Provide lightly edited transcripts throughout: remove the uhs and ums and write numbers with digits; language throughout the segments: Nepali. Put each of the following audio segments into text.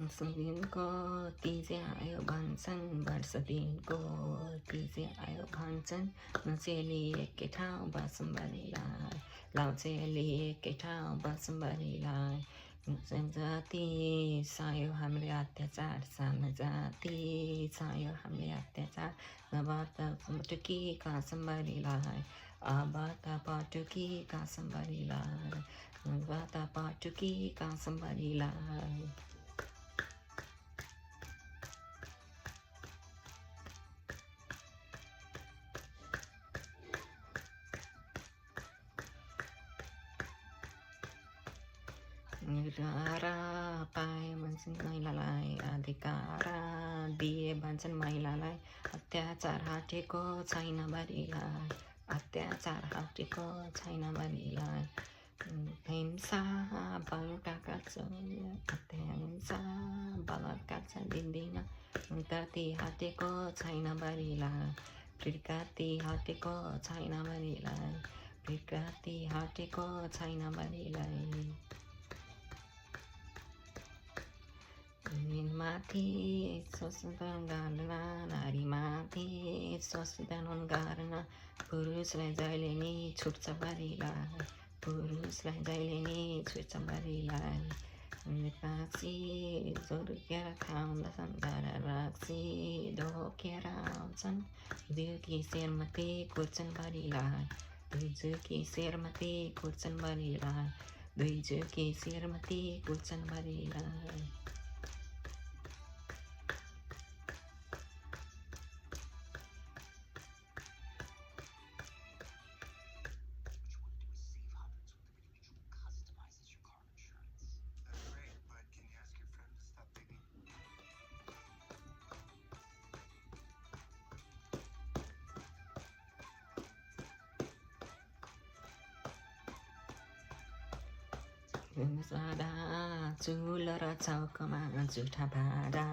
Sự biến có tí dễ ở bàn chân và sự biến có tí dễ ở bàn chân nó sẽ li cái thao và somebody lại lão sẽ li cái thao và somebody lại xem ra tí sao ham lệ अत्याचार सान जाती sao ham lệ अत्याचार नबाता पटुकी का somebody lại abata patuki का somebody lại nabata patuki का somebody lại Negara pai bansan mai lalai अधिकारा दिए bansan mai lalai अत्याचार हटेको छैन बढीलाई अत्याचार हटेको छैन बढीलाई हिंसा बलात्कार हिंसा बलात्कार चाहिँ दिँदैन प्रगति हटेको छैन बढीलाई प्रगति हटेको छैन बढीलाई प्रगति हटेको छैन बढीलाई Mati sosdan garna nari mati sosdan garna पुरुषलाई जहिले नि छुट्छ बारीलाई पुरुषलाई जहिले नि छुट्छ बारीलाई राक्सी जोर्केर खाउँदछन् घर राक्सी ढोकेर आउँछन् दुकी शेरमाथि कुर्छन् बारीलाई दुई जुकी शेरमाथि कुर्छन् बारीलाई दुई जुकी शेरमाथि कुर्छन् बारीलाई Sada chul ra chaukama जुठा भाडा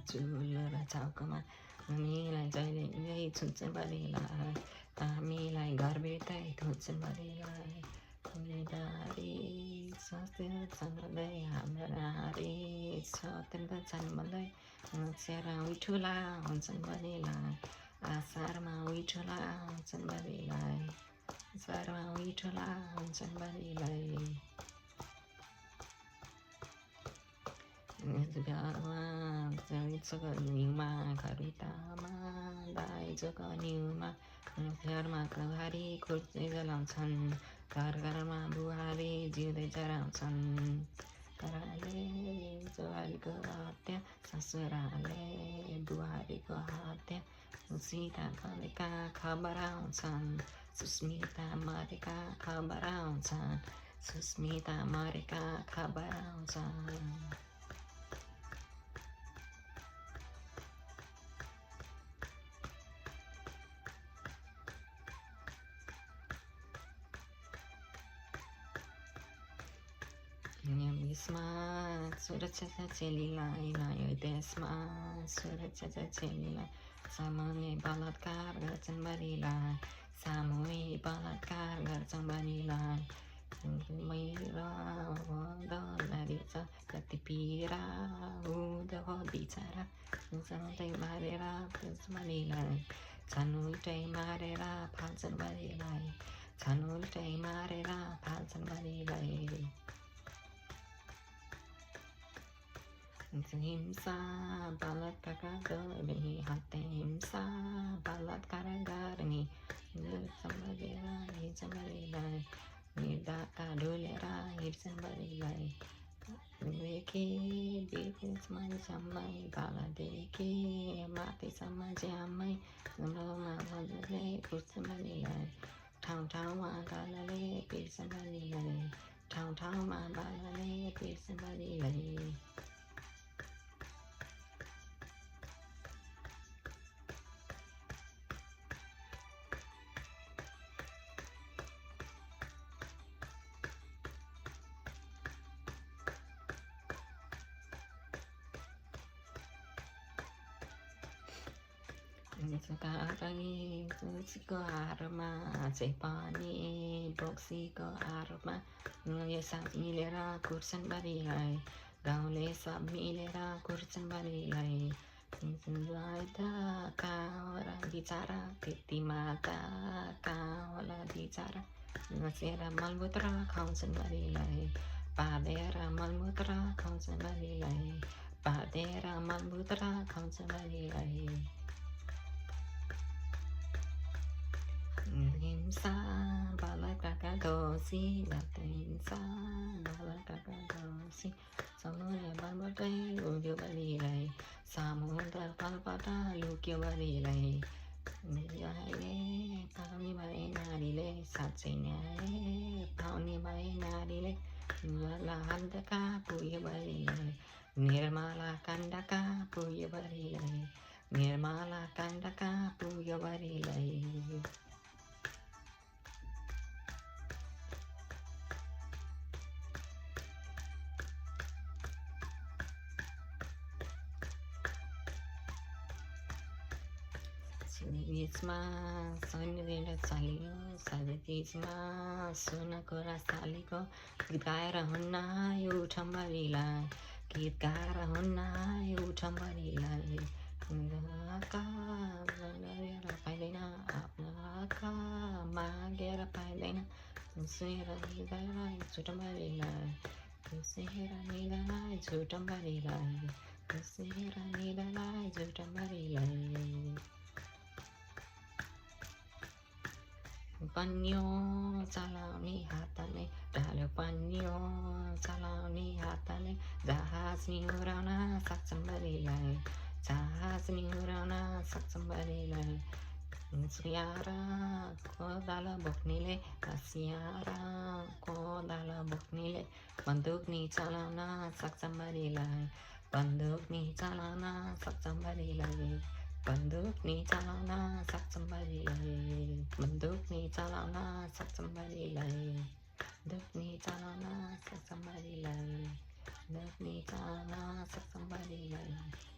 चुल र चाउकमा हामीलाई जहिले नै छुन्छन् बढीलाई हामीलाई घरभित्रै थुन्छन् बढीलाई दारी स्वास्थ्य चन्द्रदै हाम्रो नारी स्वतन्त्र छन् भन्दै स्याहार उठुला हुन्छन् बढीलाई आसारमा उठुला हुन्छन् बढीलाई आसारमा उठुला हुन्छन् बढीलाई निउमा खरितामा दाइ जोग निउमा घरमा घरि खुर्दै जलाउँछन् घर घरमा बुहारी जिउँदै जराउँछन् घरले बुहारीको हत्या ससुराले बुहारीको हत्या सीता मरेका खबर आउँछन् सुस्मिता मरेका खबर आउँछन् सुस्मिता मरेका खबर आउँछन् देशमा सुरक्षा छ चेलीलाई नयाँ देशमा सुरक्षा छ चेलीलाई सामूहिक बलात्कार गर्छन् बढीलाई सामूहिक बलात्कार गर्छन् बढीलाई मैरा हुँदो नारी छ कति पीडा हुँदो हो बिचरा सधैँ मारेर फाल्छ बढीलाई छानुटै मारेर फाल्छन् बढीलाई छानुटै मारेर फाल्छन् बढीलाई हिंसा बलात्कार गर्ने हत्या हिंसा बलात्कार गर्ने हिँड्छन् बढीलाई निर्धरता डुलेर हिँड्छन् बढीलाई मान्छेसम्म तलदेखि माथिसम्म ज्यामै पुग्छन् बढीलाई ठाउँ ठाउँमा बालाले पिर्छन् बढीलाई ठाउँ ठाउँमा बालाले पिर्छन् बढीलाई तुलसीको हारमा चाहिँ पनि बोक्सीको हारमा यो साथ मिलेर कुर्छन् बढीलाई गाउँले सब मिलेर कुर्छन् बलिलाई कहाँ होला बिचारा त्यतिमा कहाँ होला बिचारा नसेर मलमूत्र खुवाउँछन् बलिलाई पालेर मलमूत्र खुवाउँछन् बलिलाई पालेर मलमूत्र खुवाउँछन् बलिलाई हिंसा बालकका दोषी हिंसा बालकका दोषी समुद्र बलबाटै उड्यो बलिलाई समुद्र बलबाट लुक्यो बलिलाई न्यायले पाउने भए नारीले साँच्चै न्याय पाउने भए नारीले निर्मला काण्डका पुग्यो बलिलाई निर्मला काण्डका पुग्यो बलिलाई निर्मला काण्डका पुग्यो बलिलाई बिचमा सैन्य चालियो साझे बिचमा सुनको रास्तालीको गीत गाएर हुन्न उठम बलिलाई गीत गाएर हुन्न उठम बलिलाई पाइँदैन आफ्नो हक मागेर पाइँदैन सुनेर निदालाई छुटम बलिलाई सुनेर निदालाई छुटम बलिलाई सुनेर निदालाई छुटम बलिलाई पन्यो चलाउने हातले ढाल्यो पन्यो चलाउने हातले जहाज निहुराउन सक्छन् बलिलाई जहाज निहुराउन सक्छन् बलिलाई सियार कोदालो बोक्नेले सियार कोदालो बोक्नेले बन्दुक नि चलाउन सक्छन् बलिलाई बन्दुक नि चलाउन सक्छन् बलिलाई बन्दुक नि चलाउन सक्छन् बलिलाई बन्दुक नि चलाउन सक्छन् बलिलाई बन्दुक नि चलाउन सक्छन् बलिलाई बन्दुक नि चलाउन सक्छन् बलिलाई